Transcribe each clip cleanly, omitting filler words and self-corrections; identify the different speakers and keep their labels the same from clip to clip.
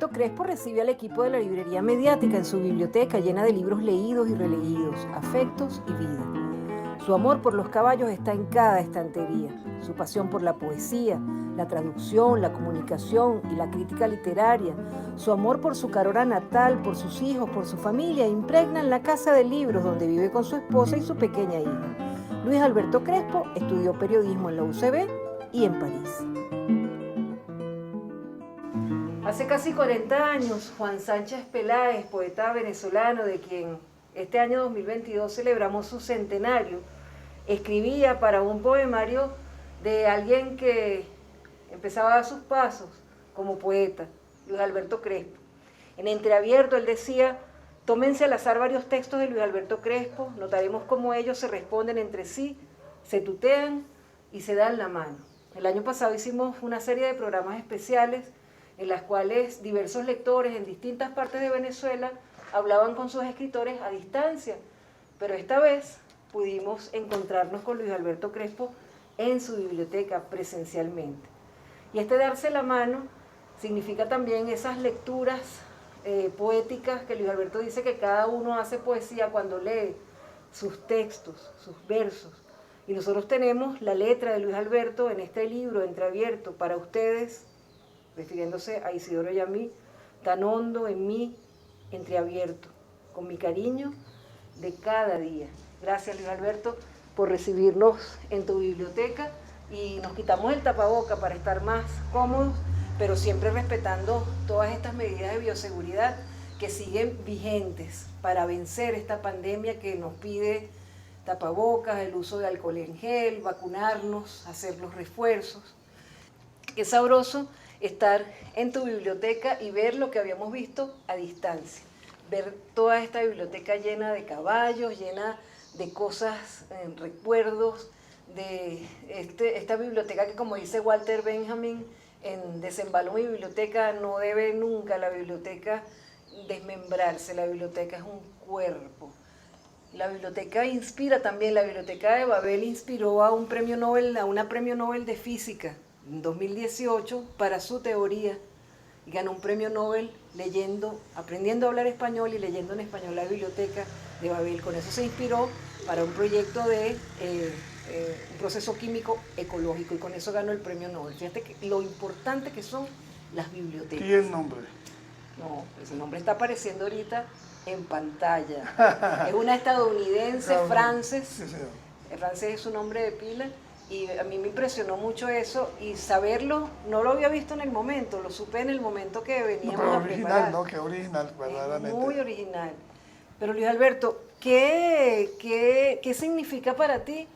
Speaker 1: Alberto Crespo recibe al equipo de la librería mediática en su biblioteca llena de libros leídos y releídos, afectos y vida. Su amor por los caballos está en cada estantería. Su pasión por la poesía, la traducción, la comunicación y la crítica literaria, su amor por su Carora natal, por sus hijos, por su familia, impregnan la casa de libros donde vive con su esposa y su pequeña hija. Luis Alberto Crespo estudió periodismo en la UCB y en París. Hace casi 40 años, Juan Sánchez Peláez, poeta venezolano de quien este año 2022 celebramos su centenario, escribía para un poemario de alguien que empezaba a dar sus pasos como poeta, Luis Alberto Crespo. En entreabierto él decía: tómense al azar varios textos de Luis Alberto Crespo, notaremos cómo ellos se responden entre sí, se tutean y se dan la mano. El año pasado hicimos una serie de programas especiales en las cuales diversos lectores en distintas partes de Venezuela hablaban con sus escritores a distancia, pero esta vez pudimos encontrarnos con Luis Alberto Crespo en su biblioteca presencialmente. Y este darse la mano significa también esas lecturas poéticas que Luis Alberto dice que cada uno hace poesía cuando lee sus textos, sus versos. Y nosotros tenemos la letra de Luis Alberto en este libro entreabierto para ustedes, refiriéndose a Isidoro y a mí, tan hondo en mí, entreabierto, con mi cariño de cada día. Gracias, Luis Alberto, por recibirnos en tu biblioteca, y nos quitamos el tapaboca para estar más cómodos, pero siempre respetando todas estas medidas de bioseguridad que siguen vigentes para vencer esta pandemia que nos pide tapabocas, el uso de alcohol en gel, vacunarnos, hacer los refuerzos. Qué sabroso estar en tu biblioteca y ver lo que habíamos visto a distancia, ver toda esta biblioteca llena de caballos, llena de cosas, recuerdos, de esta biblioteca que, como dice Walter Benjamin en Desembalo mi biblioteca, no debe nunca la biblioteca desmembrarse, la biblioteca es un cuerpo. La biblioteca inspira también, la biblioteca de Babel inspiró a una premio Nobel de Física en 2018 para su teoría, y ganó un premio Nobel aprendiendo a hablar español y leyendo en español la biblioteca de Babel. Con eso se inspiró para un proyecto de un proceso químico ecológico, y con eso ganó el premio Nobel. Fíjate que lo importante que son las bibliotecas.
Speaker 2: ¿Y el nombre?
Speaker 1: No, pues el nombre está apareciendo ahorita en pantalla. Es una estadounidense, Frances.
Speaker 2: Sí, señor.
Speaker 1: Frances es su nombre de pila, y a mí me impresionó mucho eso, y saberlo, no lo había visto en el momento, lo supe en el momento que veníamos
Speaker 2: pero
Speaker 1: a
Speaker 2: original,
Speaker 1: preparar.
Speaker 2: ¿no? Qué original, verdaderamente.
Speaker 1: Muy original. Pero Luis Alberto, ¿qué significa para ti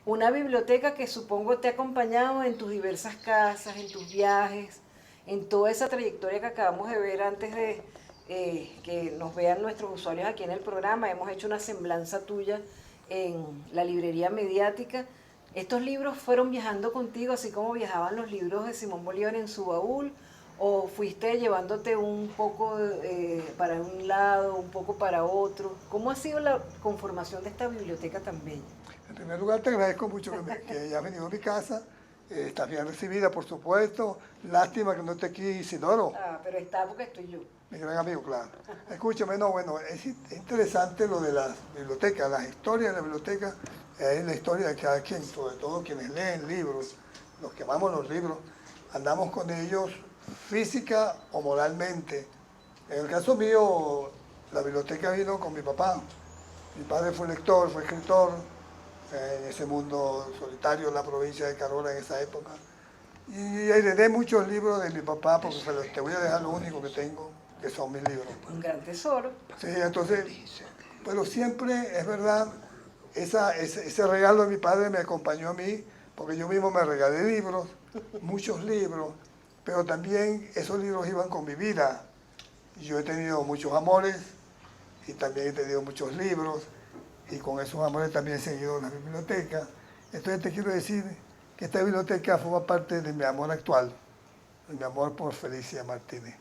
Speaker 1: una biblioteca que supongo te ha acompañado en tus diversas casas, en tus viajes, en toda esa trayectoria que acabamos de ver antes de que nos vean nuestros usuarios aquí en el programa? Hemos hecho una semblanza tuya en la librería mediática. ¿Estos libros fueron viajando contigo, así como viajaban los libros de Simón Bolívar en su baúl? ¿O fuiste llevándote un poco para un lado, un poco para otro? ¿Cómo ha sido la conformación de esta biblioteca tan bella?
Speaker 2: En primer lugar, te agradezco mucho que hayas venido a mi casa. Estás bien recibida, por supuesto. Lástima que no esté aquí Isidoro.
Speaker 1: Ah, pero está porque estoy yo.
Speaker 2: Mi gran amigo, claro. Escúchame, no, bueno, es interesante lo de las bibliotecas, las historias de la biblioteca, es la historia de cada quien, sobre todo quienes leen libros, los que amamos los libros, andamos con ellos física o moralmente. En el caso mío, la biblioteca vino con mi papá. Mi padre fue lector, fue escritor, en ese mundo solitario en la provincia de Carora en esa época. Y heredé muchos libros de mi papá, porque te voy a dejar lo único que tengo, que son mis libros.
Speaker 1: Un gran tesoro.
Speaker 2: Sí, entonces, pero siempre es verdad, ese regalo de mi padre me acompañó a mí, porque yo mismo me regalé libros, muchos libros, pero también esos libros iban con mi vida. Yo he tenido muchos amores y también he tenido muchos libros, y con esos amores también he seguido la biblioteca. Entonces te quiero decir que esta biblioteca forma parte de mi amor actual, de mi amor por Felicia Martínez.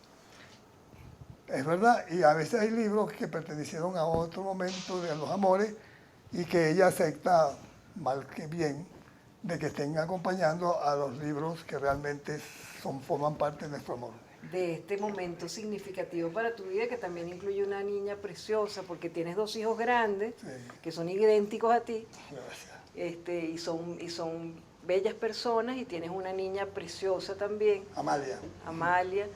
Speaker 2: Es verdad, y a veces hay libros que pertenecieron a otro momento de los amores y que ella acepta, mal que bien, de que estén acompañando a los libros que realmente forman parte de nuestro amor.
Speaker 1: de este momento significativo para tu vida, que también incluye una niña preciosa, porque tienes dos hijos grandes,
Speaker 2: Sí.
Speaker 1: que son idénticos a ti,
Speaker 2: Gracias.
Speaker 1: y son bellas personas, y tienes una niña preciosa también,
Speaker 2: Amalia.
Speaker 1: Amalia,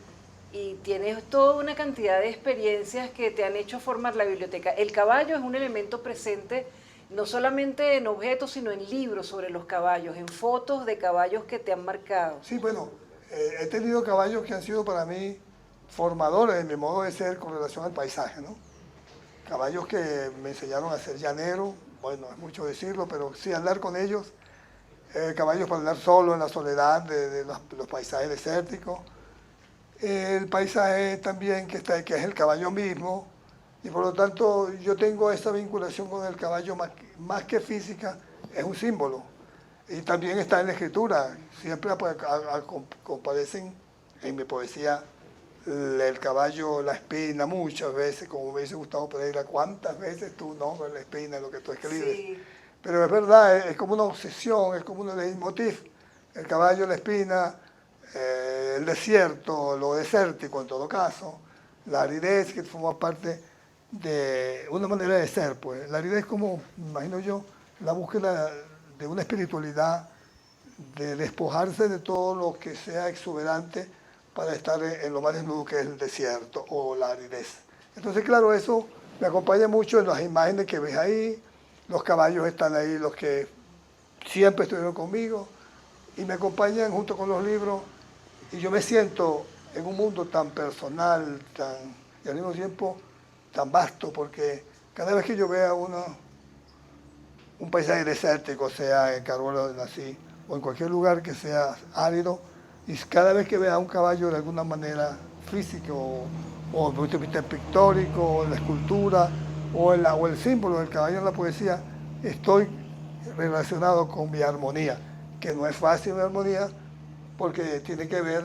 Speaker 1: y tienes toda una cantidad de experiencias que te han hecho formar la biblioteca. El caballo es un elemento presente no solamente en objetos, sino en libros sobre los caballos, en fotos de caballos que te han marcado.
Speaker 2: Sí, bueno, he tenido caballos que han sido para mí formadores de mi modo de ser con relación al paisaje, ¿no? Caballos que me enseñaron a ser llanero, bueno, es mucho decirlo, pero sí andar con ellos. Caballos para andar solo en la soledad de los paisajes desérticos. El paisaje también que es el caballo mismo, y por lo tanto yo tengo esa vinculación con el caballo más que física, es un símbolo. Y también está en la escritura, siempre comparecen en mi poesía el caballo, la espina, muchas veces, como me dice Gustavo Pereira, ¿cuántas veces tú nombras la espina en lo que tú escribes? Sí. Pero es verdad, es como una obsesión, es como un leitmotiv. El caballo, la espina, el desierto, lo desértico en todo caso, la aridez que forma parte de una manera de ser, pues. La aridez es como, me imagino yo, la búsqueda de una espiritualidad, de despojarse de todo lo que sea exuberante para estar en lo más desnudo que es el desierto o la aridez. Entonces, claro, eso me acompaña mucho en las imágenes que ves ahí, los caballos están ahí, los que siempre estuvieron conmigo, y me acompañan junto con los libros, y yo me siento en un mundo tan personal, y al mismo tiempo tan vasto, porque cada vez que yo vea un paisaje desértico, sea en Carola donde nací, o en cualquier lugar que sea árido, y cada vez que vea un caballo de alguna manera física, o desde el punto de vista pictórico, o en la escultura, o el símbolo del caballo en la poesía, estoy relacionado con mi armonía, que no es fácil mi armonía, porque tiene que ver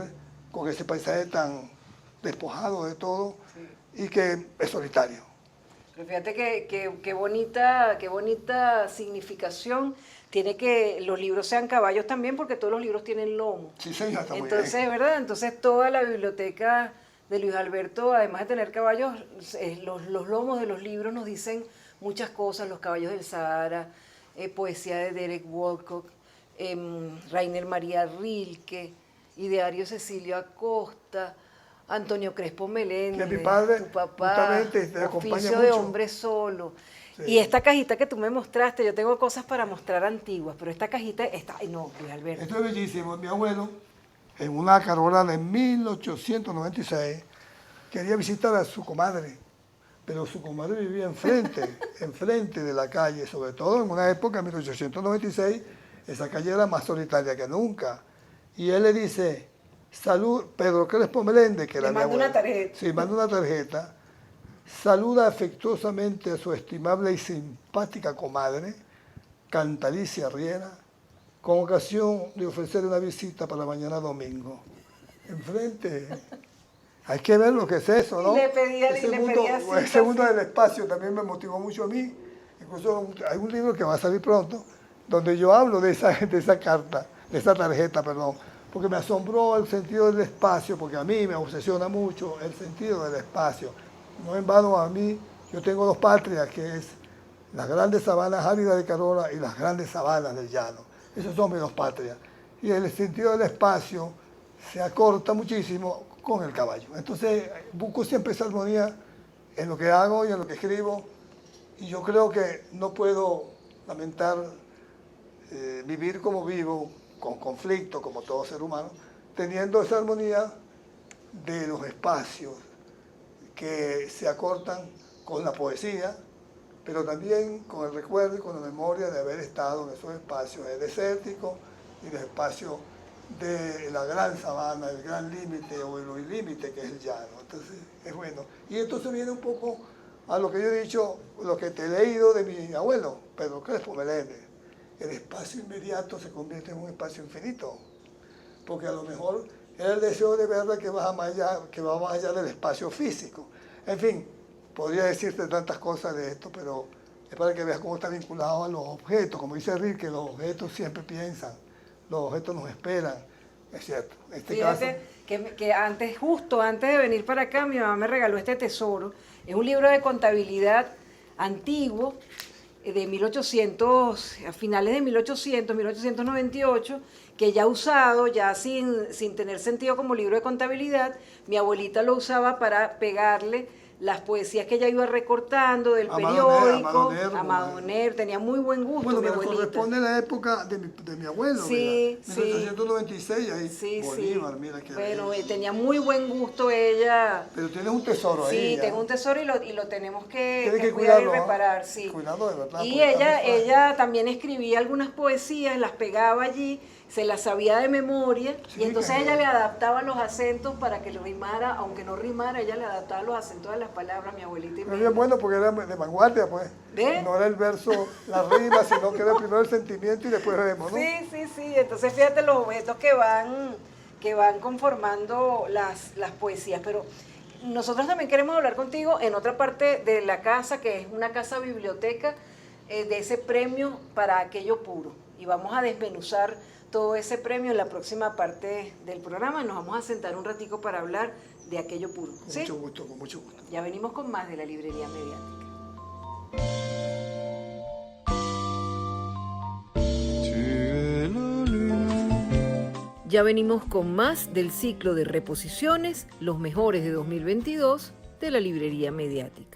Speaker 2: con ese paisaje tan despojado de todo, sí, y que es solitario.
Speaker 1: Pero fíjate qué bonita significación tiene que los libros sean caballos también, porque todos los libros tienen lomo.
Speaker 2: Sí, señor, está muy
Speaker 1: Entonces,
Speaker 2: bien.
Speaker 1: ¿verdad? Entonces toda la biblioteca de Luis Alberto, además de tener caballos, los lomos de los libros nos dicen muchas cosas, los caballos del Sahara, poesía de Derek Walcott, Rainer María Rilke, Ideario Cecilio Acosta, Antonio Crespo Meléndez,
Speaker 2: que mi padre,
Speaker 1: tu papá, Oficio de hombre solo. Sí. Y esta cajita que tú me mostraste, yo tengo cosas para mostrar antiguas, pero esta cajita está, ay no, Luis Alberto.
Speaker 2: Esto es bellísimo. Mi abuelo, en una carola de 1896, quería visitar a su comadre, pero su comadre vivía enfrente de la calle, sobre todo en una época, en 1896, esa calle era más solitaria que nunca. Y él le dice, salud, Pedro Crespo Meléndez, que era mi abuelo.
Speaker 1: Le manda una tarjeta.
Speaker 2: Sí, manda una tarjeta. Saluda afectuosamente a su estimable y simpática comadre, Cantalicia Riera, con ocasión de ofrecer una visita para mañana domingo. Enfrente. Hay que ver lo que es eso, ¿no? Ese mundo del espacio también me motivó mucho a mí. Incluso hay un libro que va a salir pronto, donde yo hablo de esa carta, de esa tarjeta, perdón, porque me asombró el sentido del espacio, porque a mí me obsesiona mucho el sentido del espacio. No en vano a mí, yo tengo dos patrias, que es las grandes sabanas áridas de Carola y las grandes sabanas del llano. Esas son mis dos patrias. Y el sentido del espacio se acorta muchísimo con el caballo. Entonces busco siempre esa armonía en lo que hago y en lo que escribo. Y yo creo que no puedo lamentar vivir como vivo, con conflicto, como todo ser humano, teniendo esa armonía de los espacios que se acortan con la poesía, pero también con el recuerdo y con la memoria de haber estado en esos espacios desérticos y los espacios de la gran sabana, el gran límite o el límite que es el llano. Entonces, es bueno. Y esto se viene un poco a lo que yo he dicho, lo que te he leído de mi abuelo, Pedro Crespo Meléndez. El espacio inmediato se convierte en un espacio infinito, porque a lo mejor era el deseo de verla que va más allá del espacio físico. En fin, podría decirte tantas cosas de esto, pero es para que veas cómo está vinculado a los objetos. Como dice Rick, que los objetos siempre piensan, los objetos nos esperan, es cierto. En este
Speaker 1: Fíjate
Speaker 2: caso,
Speaker 1: que antes, justo antes de venir para acá, mi mamá me regaló este tesoro. Es un libro de contabilidad antiguo, de 1800, a finales de 1898, que ya usado, ya sin tener sentido como libro de contabilidad. Mi abuelita lo usaba para pegarle las poesías que ella iba recortando del periódico, a Madoner, tenía muy buen gusto.
Speaker 2: Bueno,
Speaker 1: mi
Speaker 2: pero
Speaker 1: abuelita.
Speaker 2: corresponde a la época de mi abuelo,
Speaker 1: Sí,
Speaker 2: mira, 1896, ahí,
Speaker 1: sí,
Speaker 2: Bolívar,
Speaker 1: sí.
Speaker 2: mira qué
Speaker 1: Bueno,
Speaker 2: bello.
Speaker 1: tenía muy buen gusto ella.
Speaker 2: Pero tienes un tesoro ahí.
Speaker 1: Sí,
Speaker 2: ya.
Speaker 1: tengo un tesoro y lo tenemos que
Speaker 2: Tienes que
Speaker 1: cuidar
Speaker 2: cuidarlo,
Speaker 1: y reparar, sí.
Speaker 2: Cuidarlo de verdad.
Speaker 1: Y
Speaker 2: porque está muy frágil.
Speaker 1: ella también escribía algunas poesías, las pegaba allí, se las sabía de memoria,
Speaker 2: Sí,
Speaker 1: y entonces
Speaker 2: que
Speaker 1: ella
Speaker 2: bien.
Speaker 1: le adaptaba los acentos para que lo rimara, aunque no rimara, ella le adaptaba los acentos de las palabras, mi abuelita.
Speaker 2: Pero bien bueno porque era de vanguardia, pues.
Speaker 1: ¿Ve?
Speaker 2: No era el verso, la rima, sino que era primero el sentimiento y después vemos, ¿no?
Speaker 1: Sí, sí, sí. Entonces fíjate los objetos que van conformando las poesías. Pero nosotros también queremos hablar contigo en otra parte de la casa, que es una casa biblioteca, de ese premio para aquello puro. Y vamos a desmenuzar todo ese premio en la próxima parte del programa. Nos vamos a sentar un ratico para hablar de aquello puro.
Speaker 2: Con
Speaker 1: ¿Sí?
Speaker 2: mucho gusto, con mucho gusto.
Speaker 1: Ya venimos con más de la librería mediática. Ya venimos con más del ciclo de reposiciones, los mejores de 2022 de la librería mediática.